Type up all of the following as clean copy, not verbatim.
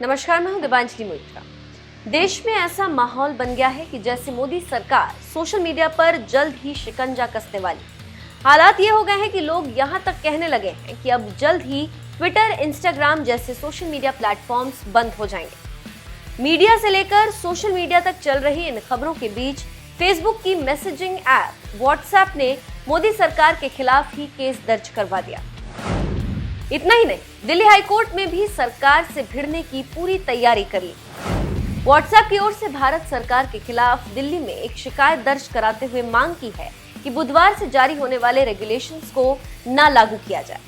नमस्कार, मैं हूं दिबांजलि मोइत्रा। देश में ऐसा माहौल बन गया है कि जैसे मोदी सरकार सोशल मीडिया पर जल्द ही शिकंजा कसने वाली। हालात ये हो गए हैं कि लोग यहां तक कहने लगे हैं कि अब जल्द ही ट्विटर, इंस्टाग्राम जैसे सोशल मीडिया प्लेटफॉर्म्स बंद हो जाएंगे। मीडिया से लेकर सोशल मीडिया तक चल रही इन खबरों के बीच फेसबुक की मैसेजिंग ऐप व्हाट्सएप ने मोदी सरकार के खिलाफ ही केस दर्ज करवा दिया। इतना ही नहीं, दिल्ली हाईकोर्ट में भी सरकार से भिड़ने की पूरी तैयारी कर ली। व्हाट्सएप की ओर से भारत सरकार के खिलाफ दिल्ली में एक शिकायत दर्ज कराते हुए मांग की है कि बुधवार से जारी होने वाले रेगुलेशंस को न लागू किया जाए।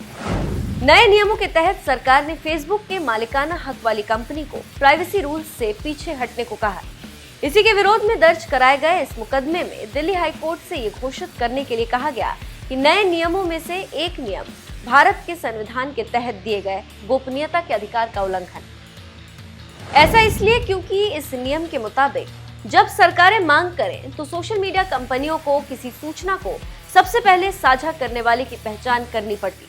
नए नियमों के तहत सरकार ने फेसबुक के मालिकाना हक वाली कंपनी को प्राइवेसी रूल्स से पीछे हटने को कहा। इसी के विरोध में दर्ज कराए गए इस मुकदमे में दिल्ली हाईकोर्ट से ये घोषित करने के लिए कहा गया कि नए नियमों में से एक नियम भारत के संविधान के तहत दिए गए गोपनीयता के अधिकार का उल्लंघन। ऐसा इसलिए क्योंकि इस नियम के मुताबिक जब सरकारें मांग करें तो सोशल मीडिया कंपनियों को किसी सूचना को सबसे पहले साझा करने वाले की पहचान करनी पड़ती।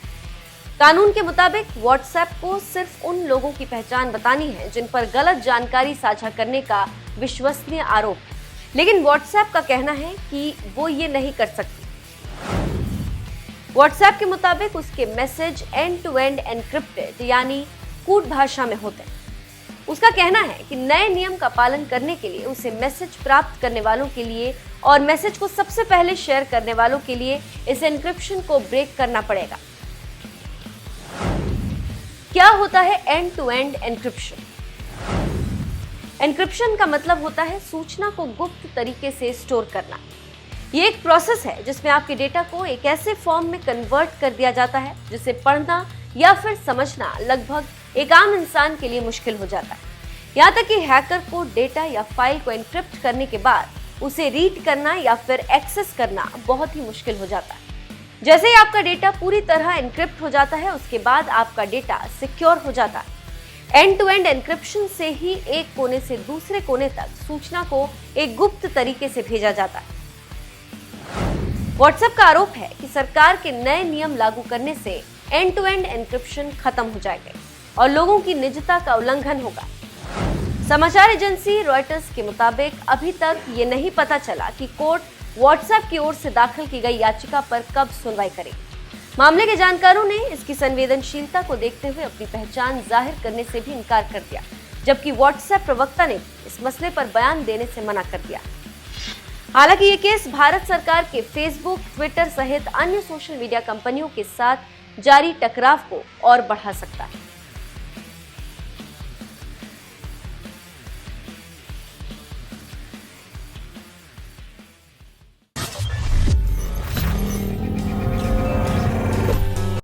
कानून के मुताबिक व्हाट्सएप को सिर्फ उन लोगों की पहचान बतानी है जिन पर गलत जानकारी साझा करने का विश्वसनीय आरोप है, लेकिन व्हाट्सएप का कहना है कि वो ये नहीं कर सकती। व्हाट्सएप के मुताबिक उसके message end to end encrypted यानी कूट भाषा में होते हैं। उसका कहना है कि नए नियम का पालन करने के लिए उसे मैसेज प्राप्त करने वालों के लिए और मैसेज को सबसे पहले शेयर करने वालों के लिए इस एन्क्रिप्शन को ब्रेक करना पड़ेगा। क्या होता है end to end encryption? Encryption का मतलब होता है सूचना को गुप्त तरीके से स्टोर करना। ये एक प्रोसेस है जिसमें आपके डेटा को एक ऐसे फॉर्म में कन्वर्ट कर दिया जाता है जिसे पढ़ना या फिर समझना लगभग एक आम इंसान के लिए मुश्किल हो जाता है। यहाँ तक कि हैकर को डेटा या फाइल को एन्क्रिप्ट करने के बाद उसे रीड करना या फिर एक्सेस करना बहुत ही मुश्किल हो जाता है। जैसे ही आपका डेटा पूरी तरह एन्क्रिप्ट हो जाता है, उसके बाद आपका डेटा सिक्योर हो जाता है। एंड टू एंड एन्क्रिप्शन से ही एक कोने से दूसरे कोने तक सूचना को एक गुप्त तरीके से भेजा जाता है। व्हाट्सएप का आरोप है कि सरकार के नए नियम लागू करने से एंड टू एंड एन्क्रिप्शन खत्म हो जाएगा और लोगों की निजता का उल्लंघन होगा। समाचार एजेंसी रॉयटर्स के मुताबिक अभी तक ये नहीं पता चला कि कोर्ट व्हाट्सएप की ओर से दाखिल की गई याचिका पर कब सुनवाई करेगी। मामले के जानकारों ने इसकी संवेदनशीलता को देखते हुए अपनी पहचान जाहिर करने से भी इनकार कर दिया, जबकि व्हाट्सएप प्रवक्ता ने इस मसले पर बयान देने से मना कर दिया। हालांकि ये केस भारत सरकार के फेसबुक, ट्विटर सहित अन्य सोशल मीडिया कंपनियों के साथ जारी टकराव को और बढ़ा सकता है।